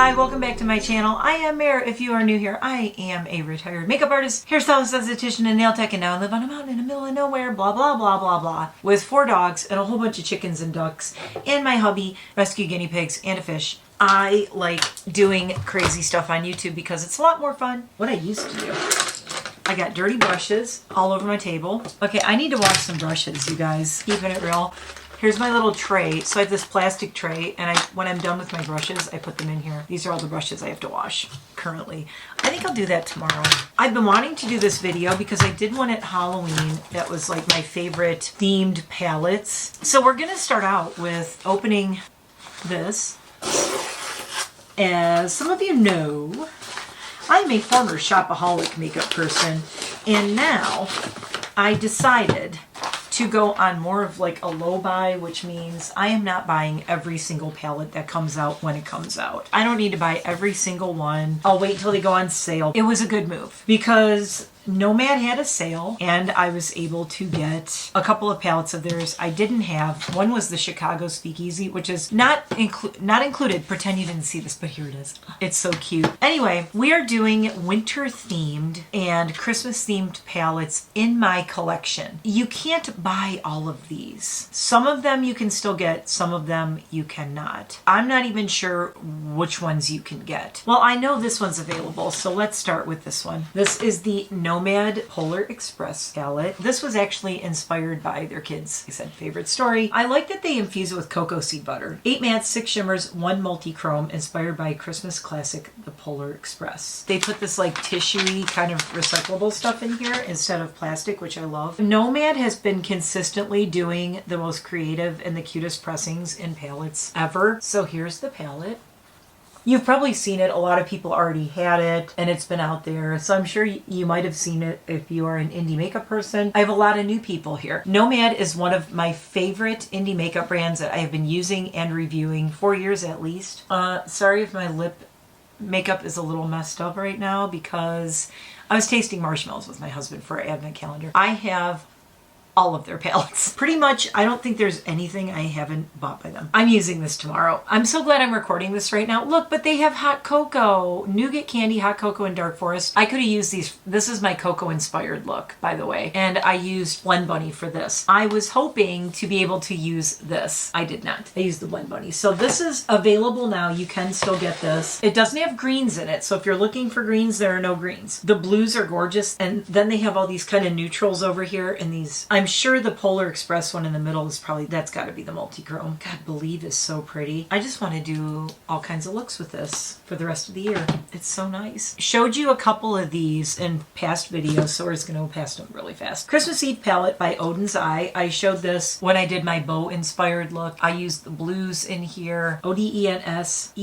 Hi, welcome back to my channel. I am Mare. If you are new here, I am a retired makeup artist, hairstylist, esthetician, and nail tech, and now I live on a mountain in the middle of nowhere, blah, blah, blah, blah, blah, with 4 dogs and a whole bunch of chickens and ducks, and my hubby, rescue guinea pigs, and a fish. I like doing crazy stuff on YouTube because it's a lot more fun what I used to do. I got dirty brushes all over my table. Okay, I need to wash some brushes, you guys. Keeping it real. Here's my little tray. So I have this plastic tray, and when I'm done with my brushes, I put them in here. These are all the brushes I have to wash currently. I think I'll do that tomorrow. I've been wanting to do this video because I did one at Halloween that was like my favorite themed palettes. So we're gonna start out with opening this. As some of you know, I'm a former shopaholic makeup person, and now I decided to go on more of like a low buy, which means I am not buying every single palette that comes out when it comes out. I don't need to buy every single one. I'll wait till they go on sale. It was a good move because Nomad had a sale and I was able to get a couple of palettes of theirs I didn't have. One was the Chicago Speakeasy, which is not included. Pretend you didn't see this, but here it is. It's so cute. Anyway, we are doing winter themed and Christmas themed palettes in my collection. You can't buy all of these. Some of them you can still get, some of them you cannot. I'm not even sure which ones you can get. Well, I know this one's available, so let's start with this one. This is the Nomad Polar Express palette. This was actually inspired by their kids' favorite story. I like that they infuse it with cocoa seed butter. 8 mattes, 6 shimmers, 1 multi-chrome, inspired by Christmas classic, the Polar Express. They put this like tissuey kind of recyclable stuff in here instead of plastic, which I love. Nomad has been consistently doing the most creative and the cutest pressings in palettes ever. So here's the palette. You've probably seen it. A lot of people already had it and it's been out there. So I'm sure you might have seen it if you are an indie makeup person. I have a lot of new people here. Nomad is one of my favorite indie makeup brands that I have been using and reviewing for years at least. Sorry if my lip makeup is a little messed up right now because I was tasting marshmallows with my husband for our advent calendar. I have all of their palettes. Pretty much, I don't think there's anything I haven't bought by them. I'm using this tomorrow. I'm so glad I'm recording this right now. Look, but they have hot cocoa, nougat candy, hot cocoa, and dark forest. I could have used these. This is my cocoa inspired look, by the way. And I used Blend Bunny for this. I was hoping to be able to use this. I did not. I used the Blend Bunny. So this is available now. You can still get this. It doesn't have greens in it. So if you're looking for greens, there are no greens. The blues are gorgeous. And then they have all these kind of neutrals over here and these, I'm sure the Polar Express one in the middle is probably, that's got to be the multi-chrome. God, Believe is so pretty. I just want to do all kinds of looks with this for the rest of the year. It's so nice. Showed you a couple of these in past videos, so we're just going to go past them really fast. Christmas Eve palette by Oden's Eye. I showed this when I did my bow inspired look. I used the blues in here. ODENSEYE.SE.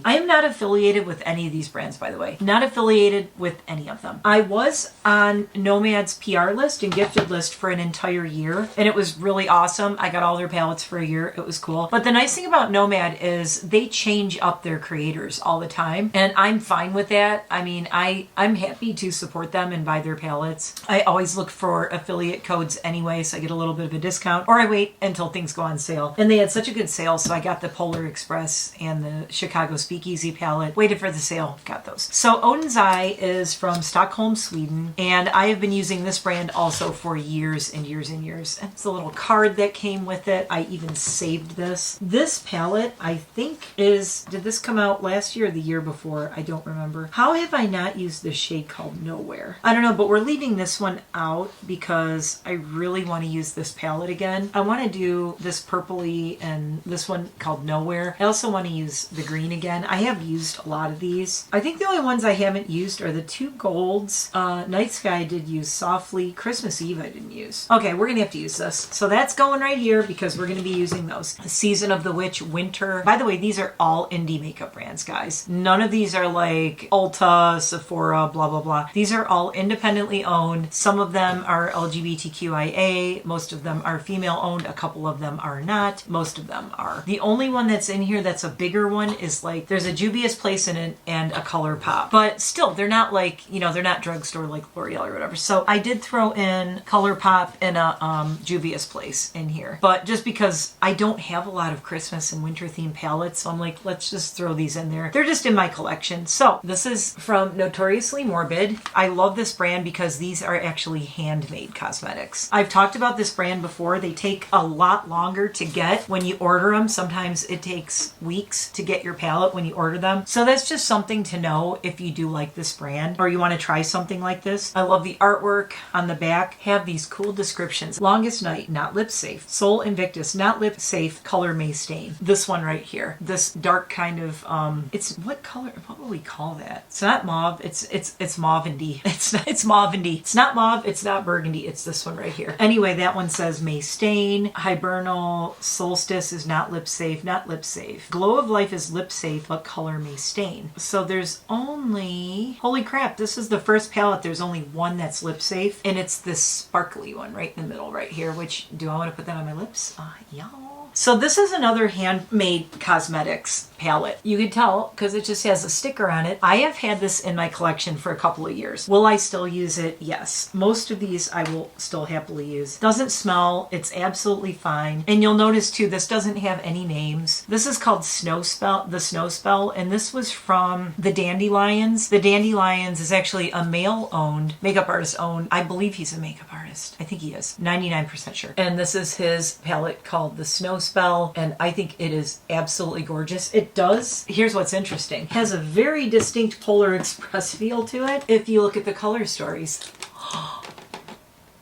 I am not affiliated with any of these brands, by the way. Not affiliated with any of them. I was on Nomad's PR list and gifted list for an entire year, and it was really awesome. I got all their palettes for a year. It was cool. But the nice thing about Nomad is they change up their creators all the time, and I'm fine with that. I mean, I'm happy to support them and buy their palettes. I always look for affiliate codes anyway, so I get a little bit of a discount, or I wait until things go on sale. And they had such a good sale, so I got the Polar Express and the Chicago Speakeasy palette. Waited for the sale, got those. So Oden's Eye is from Stockholm, Sweden, and I have been using this brand also for years and years and years. And it's a little card that came with it. I even saved this. This palette, I think is, did this come out last year or the year before? I don't remember. How have I not used this shade called Nowhere? I don't know, but we're leaving this one out because I really want to use this palette again. I want to do this purpley and this one called Nowhere. I also want to use the green again. I have used a lot of these. I think the only ones I haven't used are the 2 golds. Night Sky I did use softly. Christmas Eve I didn't use. Okay, we're gonna have to use this. So that's going right here because we're gonna be using those. Season of the Witch, Winter. By the way, these are all indie makeup brands, guys. None of these are like Ulta, Sephora, blah, blah, blah. These are all independently owned. Some of them are LGBTQIA. Most of them are female owned. A couple of them are not. Most of them are. The only one that's in here that's a bigger one is like, there's a Juvia's Place in it and a Colourpop. But still, they're not like, you know, they're not drugstore like L'Oreal or whatever. So I did throw in Colourpop and a Juvia's Place in here. But just because I don't have a lot of Christmas and winter themed palettes, so I'm like, let's just throw these in there. They're just in my collection. So this is from Notoriously Morbid. I love this brand because these are actually handmade cosmetics. I've talked about this brand before. They take a lot longer to get when you order them. Sometimes it takes weeks to get your palette when you order them. So that's just something to know if you do like this brand or you want to try something like this. I love the artwork on the back. Have these cool descriptions. Longest Night, not lip safe. Sol Invictus, not lip safe. Color may stain. This one right here. This dark kind of it's what color? What would we call that? It's not mauve. It's mauvandy. It's mauvandy. It's not mauve. It's not burgundy. It's this one right here. Anyway, that one says may stain. Hibernal Solstice is not lip safe. Not lip safe. Glow of Life is lip safe, but color may stain. So there's only, holy crap, this is the first palette. There's only one that's lip safe, and it's this sparkly one right in the middle right here, which, do I want to put that on my lips? Yeah. So this is another handmade cosmetics palette. You can tell because it just has a sticker on it. I have had this in my collection for a couple of years. Will I still use it? Yes. Most of these I will still happily use. Doesn't smell. It's absolutely fine. And you'll notice too, this doesn't have any names. This is called Snow Spell, the Snow Spell, and this was from the DandyLions. The DandyLions is actually a male-owned, makeup artist-owned. I believe he's a makeup artist. I think he is. 99% sure. And this is his palette called the Snow Spell, and I think it is absolutely gorgeous. It does, here's what's interesting, has a very distinct Polar Express feel to it if you look at the color stories.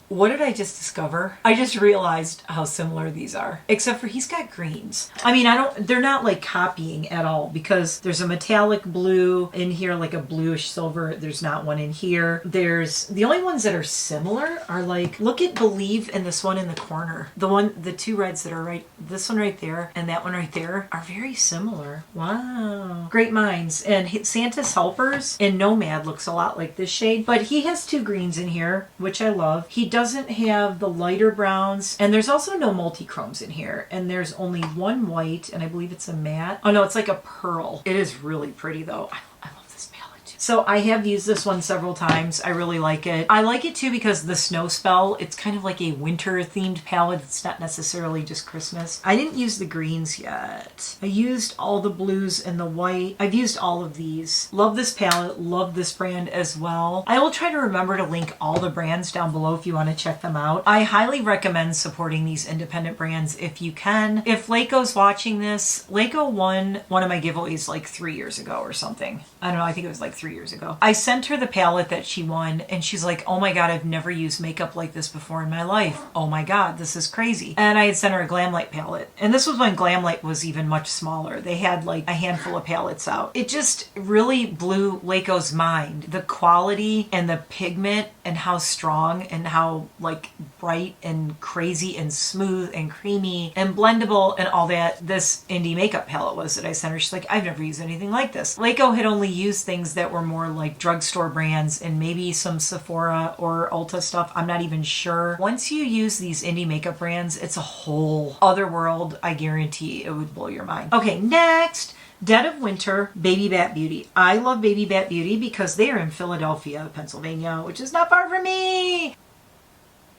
What did I just discover? I just realized how similar these are. Except for he's got greens. I mean, they're not like copying at all because there's a metallic blue in here, like a bluish silver. There's not one in here. The only ones that are similar are like, look at Believe in this one in the corner. The two reds that are right, this one right there and that one right there are very similar. Wow. Great minds. And Santa's Helpers in Nomad looks a lot like this shade, but he has two greens in here, which I love. He doesn't have the lighter browns, and there's also no multi-chromes in here, and there's only one white, and I believe it's a matte. Oh no, it's like a pearl. It is really pretty though. I love this palette. So I have used this one several times. I really like it. I like it too because the Snow Spell, it's kind of like a winter themed palette. It's not necessarily just Christmas. I didn't use the greens yet. I used all the blues and the white. I've used all of these. Love this palette. Love this brand as well. I will try to remember to link all the brands down below if you want to check them out. I highly recommend supporting these independent brands if you can. If Leiko's watching this, Leiko won one of my giveaways like 3 years ago or something. I don't know. I think it was like 3 years ago. I sent her the palette that she won and she's like, oh my God, I've never used makeup like this before in my life. Oh my God, this is crazy. And I had sent her a Glamlight palette. And this was when Glamlight was even much smaller. They had like a handful of palettes out. It just really blew Leiko's mind. The quality and the pigment and how strong and how like bright and crazy and smooth and creamy and blendable and all that this indie makeup palette was that I sent her. She's like, I've never used anything like this. Leiko had only used things that were more like drugstore brands and maybe some Sephora or Ulta stuff. I'm not even sure. Once you use these indie makeup brands, it's a whole other world. I guarantee it would blow your mind. Okay, next. Dead of Winter, Baby Bat Beauty. I love Baby Bat Beauty because they are in Philadelphia, Pennsylvania, which is not far from me.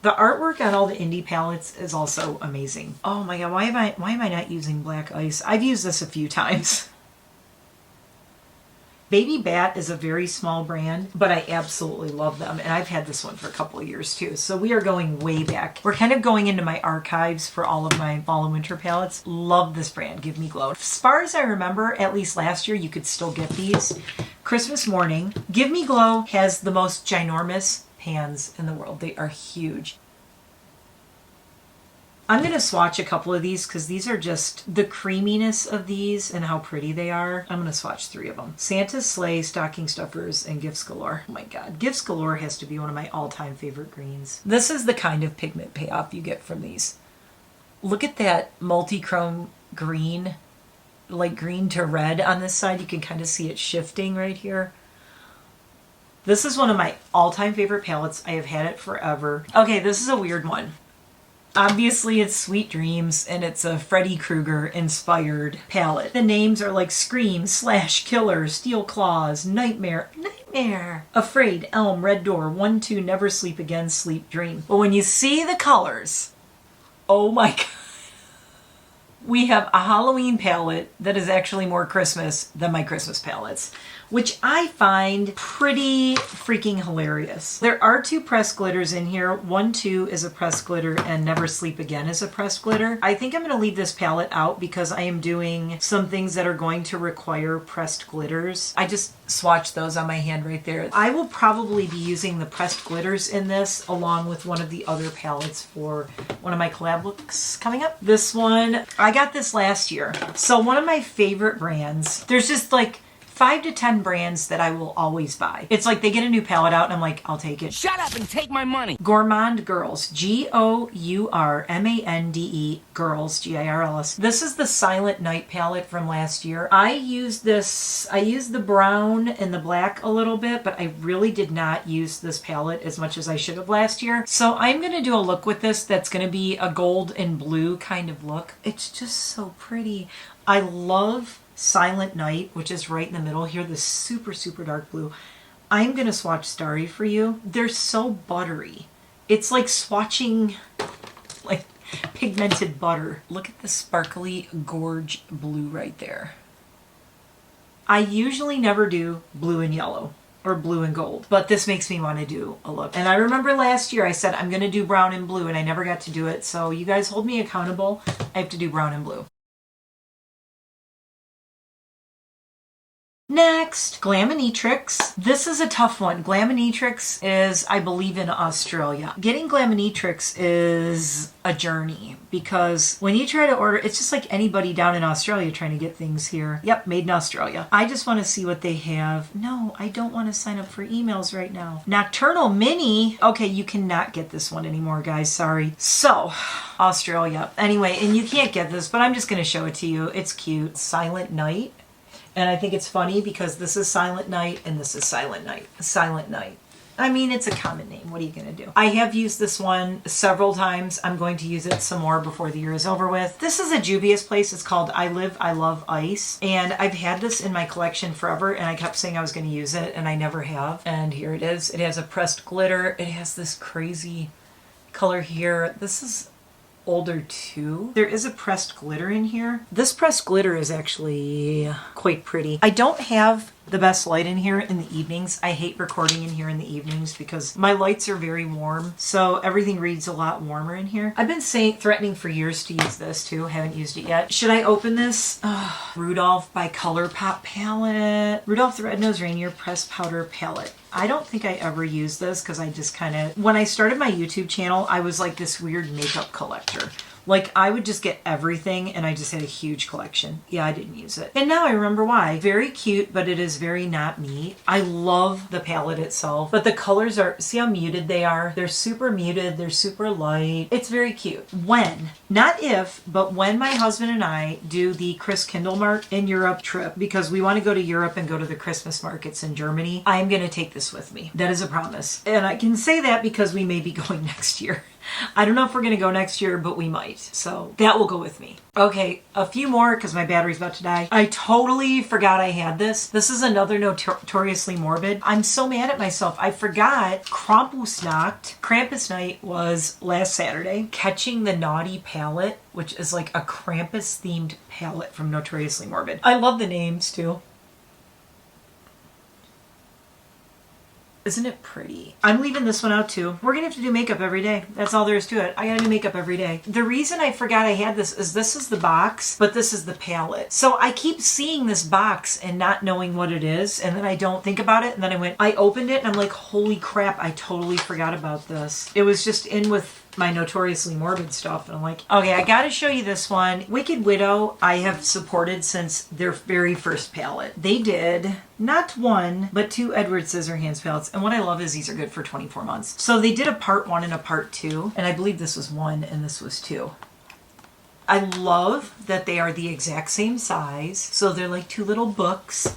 The artwork on all the indie palettes is also amazing. Oh my God, why am I not using Black Ice? I've used this a few times. Baby Bat is a very small brand, but I absolutely love them. And I've had this one for a couple of years too. So we are going way back. We're kind of going into my archives for all of my fall and winter palettes. Love this brand, Give Me Glow. As far as I remember, at least last year, you could still get these. Christmas Morning. Give Me Glow has the most ginormous pans in the world. They are huge. I'm going to swatch a couple of these because these are just the creaminess of these and how pretty they are. I'm going to swatch 3 of them. Santa's Sleigh, Stocking Stuffers, and Gifts Galore. Oh my God. Gifts Galore has to be one of my all-time favorite greens. This is the kind of pigment payoff you get from these. Look at that multi-chrome green, like green to red on this side. You can kind of see it shifting right here. This is one of my all-time favorite palettes. I have had it forever. Okay, this is a weird one. Obviously it's Sweet Dreams and it's a Freddy Krueger inspired palette. The names are like Scream, Slash, Killer, Steel Claws, Nightmare Nightmare. Afraid, Elm, Red Door, 1, 2, Never Sleep Again, Sleep Dream. But when you see the colors, oh my god. We have a Halloween palette that is actually more Christmas than my Christmas palettes, which I find pretty freaking hilarious. There are 2 pressed glitters in here. 1, 2 is a pressed glitter and Never Sleep Again is a pressed glitter. I think I'm going to leave this palette out because I am doing some things that are going to require pressed glitters. I just swatched those on my hand right there. I will probably be using the pressed glitters in this along with one of the other palettes for one of my collab looks coming up. This one, I got this last year. So one of my favorite brands, there's just like 5 to 10 brands that I will always buy. It's like they get a new palette out and I'm like, I'll take it. Shut up and take my money. Gourmande Girls. Gourmande Girls. Girls. This is the Silent Night palette from last year. I used the brown and the black a little bit, but I really did not use this palette as much as I should have last year. So I'm going to do a look with this that's going to be a gold and blue kind of look. It's just so pretty. I love Silent Night, which is right in the middle here, this super, super dark blue. I'm going to swatch Starry for you. They're so buttery. It's like swatching like pigmented butter. Look at the sparkly gorge blue right there. I usually never do blue and yellow or blue and gold, but this makes me want to do a look. And I remember last year I said I'm going to do brown and blue and I never got to do it. So you guys hold me accountable. I have to do brown and blue. Next, Glaminatrix. This is a tough one. Glaminatrix is, I believe, in Australia. Getting Glaminatrix is a journey because when you try to order, it's just like anybody down in Australia trying to get things here. Yep, made in Australia. I just want to see what they have. No, I don't want to sign up for emails right now. Nocturnal Mini. Okay, you cannot get this one anymore, guys. Sorry. So, Australia. Anyway, and you can't get this, but I'm just going to show it to you. It's cute. Silent Night. And I think it's funny because this is Silent Night and this is Silent Night. Silent Night. I mean, it's a common name. What are you going to do? I have used this one several times. I'm going to use it some more before the year is over with. This is a Juvia's place. It's called I Live, I Love Ice. And I've had this in my collection forever and I kept saying I was going to use it and I never have. And here it is. It has a pressed glitter. It has this crazy color here. This is older too. There is a pressed glitter in here. This pressed glitter is actually quite pretty. I don't have the best light in here in the evenings. I hate recording in here in the evenings because my lights are very warm, so everything reads a lot warmer in here. I've been threatening for years to use this too. Haven't used it yet. Should I open this? Rudolph by Colourpop palette. Rudolph the Red-Nosed Reindeer pressed powder palette. I don't think I ever used this because I just kind of, when I started my YouTube channel, I was like this weird makeup collector. Like I would just get everything and I just had a huge collection. Yeah, I didn't use it. And now I remember why. Very cute, but it is very not me. I love the palette itself, but the colors are, see how muted they are? They're super muted. They're super light. It's very cute. When, not if, but when my husband and I do the Chris Kindle Mart in Europe trip, because we want to go to Europe and go to the Christmas markets in Germany, I'm going to take this with me. That is a promise. And I can say that because we may be going next year. I don't know if we're going to go next year, but we might. So that will go with me. Okay, a few more because my battery's about to die. I totally forgot I had this. This is another Notoriously Morbid. I'm so mad at myself. I forgot Krampus Night was last Saturday. Catching the Naughty palette, which is like a Krampus themed palette from Notoriously Morbid. I love the names too. Isn't it pretty? I'm leaving this one out too. We're gonna have to do makeup every day. That's all there is to it. I gotta do makeup every day. The reason I forgot I had this is the box, but this is the palette. So I keep seeing this box and not knowing what it is, and then I don't think about it, and then I opened it and I'm like, holy crap, I totally forgot about this. It was just in with my Notoriously Morbid stuff, and I'm like, okay, I gotta show you this one. Wicked Widow, I have supported since their very first palette. They did not one, but 2 Edward Scissorhands palettes, and what I love is these are good for 24 months. So they did a part 1 and a part 2, and I believe this was 1 and this was 2. I love that they are the exact same size, so they're like 2 little books.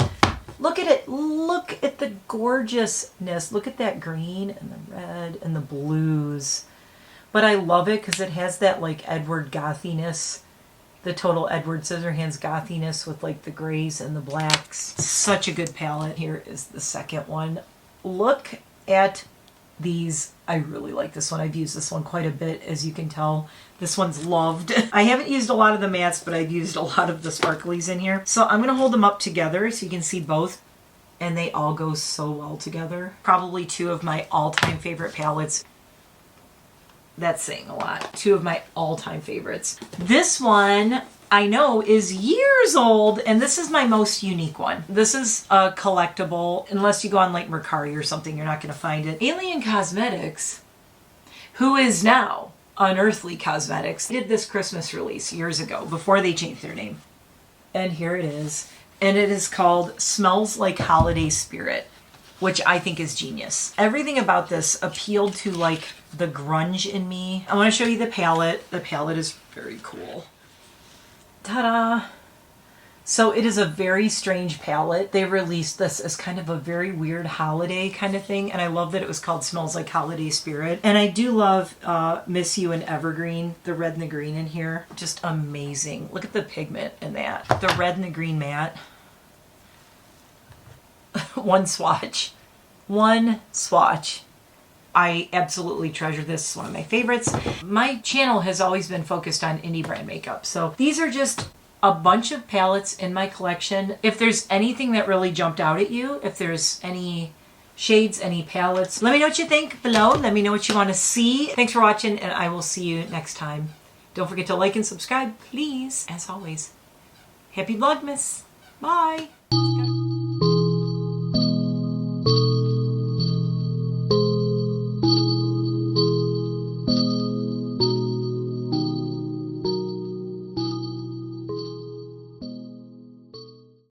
Look at it. Look at the gorgeousness. Look at that green and the red and the blues. But I love it because it has that like Edward Gothiness the total Edward Scissorhands gothiness with like the grays and the blacks. Such a good palette. Here is the second one. Look at these. I really like this one. I've used this one quite a bit, as you can tell. This one's loved. I haven't used a lot of the mattes, but I've used a lot of the sparklies in here. So I'm going to hold them up together so you can see both. And they all go so well together. Probably two of my all-time favorite palettes. That's saying a lot. Two of my all-time favorites. This one, I know, is years old, and this is my most unique one. This is a collectible. Unless you go on like Mercari or something, you're not going to find it. DandyLions Cosmetics, who is now Unearthly Cosmetics, did this Christmas release years ago, before they changed their name. And here it is. And it is called Smells Like Holiday Spirit, which I think is genius. Everything about this appealed to like the grunge in me. I want to show you the palette. The palette is very cool. Ta-da! So it is a very strange palette. They released this as kind of a very weird holiday kind of thing, and I love that it was called Smells Like Holiday Spirit. And I do love Miss You and Evergreen, the red and the green in here. Just amazing. Look at the pigment in that. The red and the green matte. One swatch. One swatch. I absolutely treasure this. It's one of my favorites. My channel has always been focused on indie brand makeup. So these are just a bunch of palettes in my collection. If there's anything that really jumped out at you, if there's any shades, any palettes, let me know what you think below. Let me know what you want to see. Thanks for watching, and I will see you next time. Don't forget to like and subscribe, please. As always, happy Vlogmas. Bye.